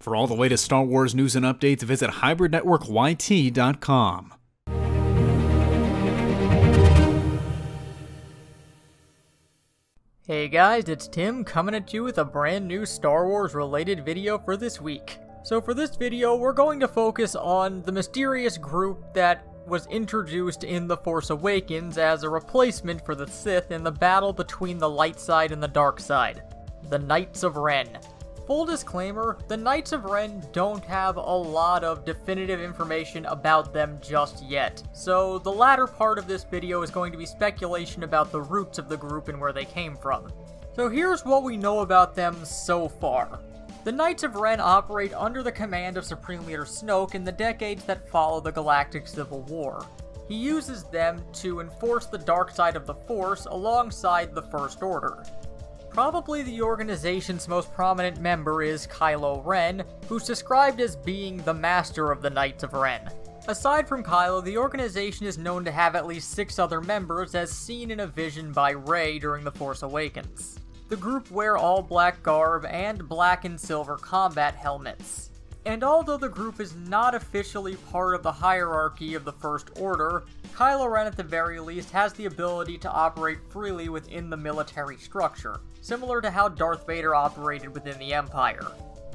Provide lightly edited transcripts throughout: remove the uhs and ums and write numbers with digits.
For all the latest Star Wars news and updates, visit hybridnetworkyt.com. Hey guys, it's Tim coming at you with a brand new Star Wars related video for this week. So for this video, we're going to focus on the mysterious group that was introduced in The Force Awakens as a replacement for the Sith in the battle between the light side and the dark side, the Knights of Ren. Full disclaimer, the Knights of Ren don't have a lot of definitive information about them just yet, so the latter part of this video is going to be speculation about the roots of the group and where they came from. So here's what we know about them so far. The Knights of Ren operate under the command of Supreme Leader Snoke in the decades that follow the Galactic Civil War. He uses them to enforce the dark side of the Force alongside the First Order. Probably the organization's most prominent member is Kylo Ren, who's described as being the master of the Knights of Ren. Aside from Kylo, the organization is known to have at least 6 other members as seen in a vision by Rey during The Force Awakens. The group wear all black garb and black and silver combat helmets. And although the group is not officially part of the hierarchy of the First Order, Kylo Ren at the very least has the ability to operate freely within the military structure, similar to how Darth Vader operated within the Empire.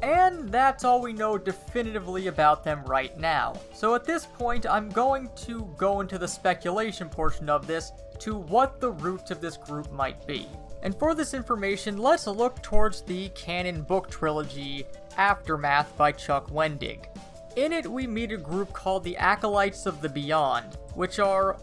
And that's all we know definitively about them right now. So at this point, I'm going to go into the speculation portion of this to what the roots of this group might be. And for this information, let's look towards the canon book trilogy, Aftermath by Chuck Wendig. In it, we meet a group called the Acolytes of the Beyond, which are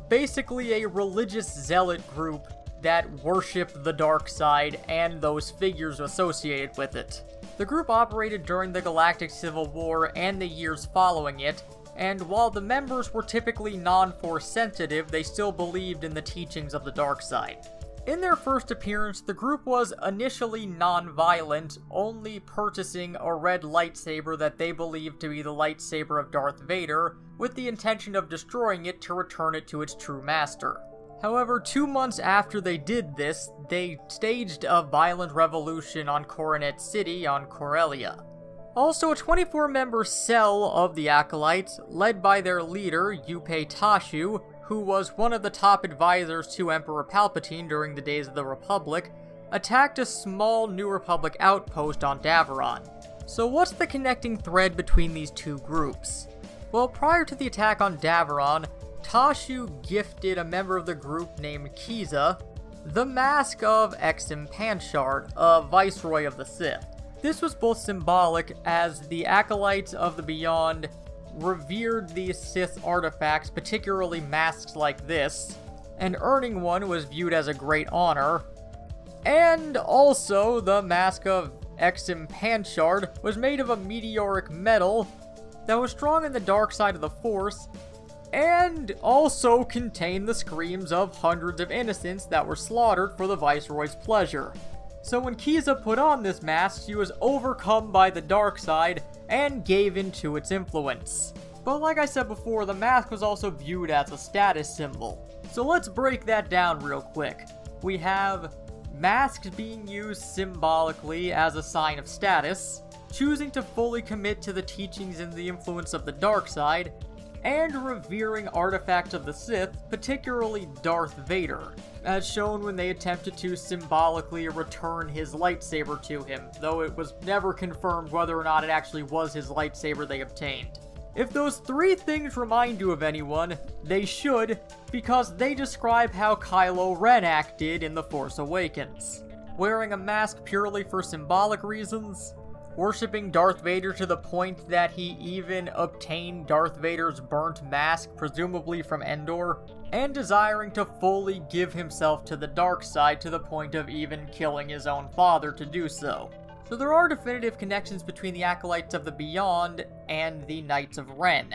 basically a religious zealot group that worship the dark side and those figures associated with it. The group operated during the Galactic Civil War and the years following it, and while the members were typically non-Force sensitive, they still believed in the teachings of the dark side. In their first appearance, the group was initially non-violent, only purchasing a red lightsaber that they believed to be the lightsaber of Darth Vader, with the intention of destroying it to return it to its true master. However, 2 months after they did this, they staged a violent revolution on Coronet City on Corellia. Also, a 24-member cell of the Acolytes, led by their leader, Yupe Tashu, who was one of the top advisors to Emperor Palpatine during the days of the Republic, attacked a small New Republic outpost on Daveron. So what's the connecting thread between these two groups? Well, prior to the attack on Daveron, Tashu gifted a member of the group named Kiza the mask of Exim Panchard, a Viceroy of the Sith. This was both symbolic, as the Acolytes of the Beyond revered these Sith artifacts, particularly masks like this, and earning one was viewed as a great honor. And also, the mask of Exim Panchard was made of a meteoric metal that was strong in the dark side of the Force, and also contained the screams of hundreds of innocents that were slaughtered for the Viceroy's pleasure. So when Kiza put on this mask, she was overcome by the dark side and gave in to its influence. But like I said before, the mask was also viewed as a status symbol. So let's break that down real quick. We have masks being used symbolically as a sign of status, choosing to fully commit to the teachings and the influence of the dark side, and revering artifacts of the Sith, particularly Darth Vader, as shown when they attempted to symbolically return his lightsaber to him, though it was never confirmed whether or not it actually was his lightsaber they obtained. If those 3 things remind you of anyone, they should, because they describe how Kylo Ren acted in The Force Awakens. Wearing a mask purely for symbolic reasons, worshipping Darth Vader to the point that he even obtained Darth Vader's burnt mask, presumably from Endor, and desiring to fully give himself to the dark side to the point of even killing his own father to do so. So there are definitive connections between the Acolytes of the Beyond and the Knights of Ren.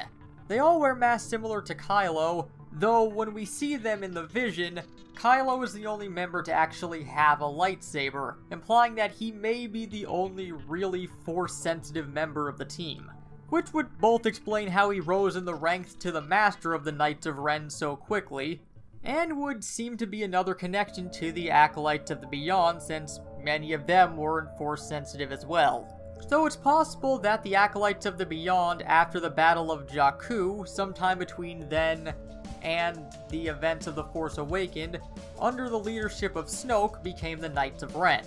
They all wear masks similar to Kylo, though when we see them in the vision, Kylo is the only member to actually have a lightsaber, implying that he may be the only really Force-sensitive member of the team. Which would both explain how he rose in the ranks to the Master of the Knights of Ren so quickly, and would seem to be another connection to the Acolytes of the Beyond, since many of them were Force-sensitive as well. So it's possible that the Acolytes of the Beyond, after the Battle of Jakku, sometime between then and the events of The Force Awakens, under the leadership of Snoke, became the Knights of Ren.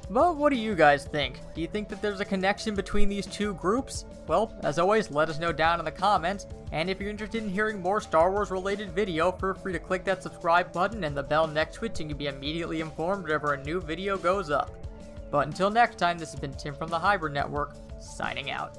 But what do you guys think? Do you think that there's a connection between these two groups? Well, as always, let us know down in the comments, and if you're interested in hearing more Star Wars related video, feel free to click that subscribe button and the bell next to it so you can be immediately informed whenever a new video goes up. But until next time, this has been Tim from the Hybrid Network, signing out.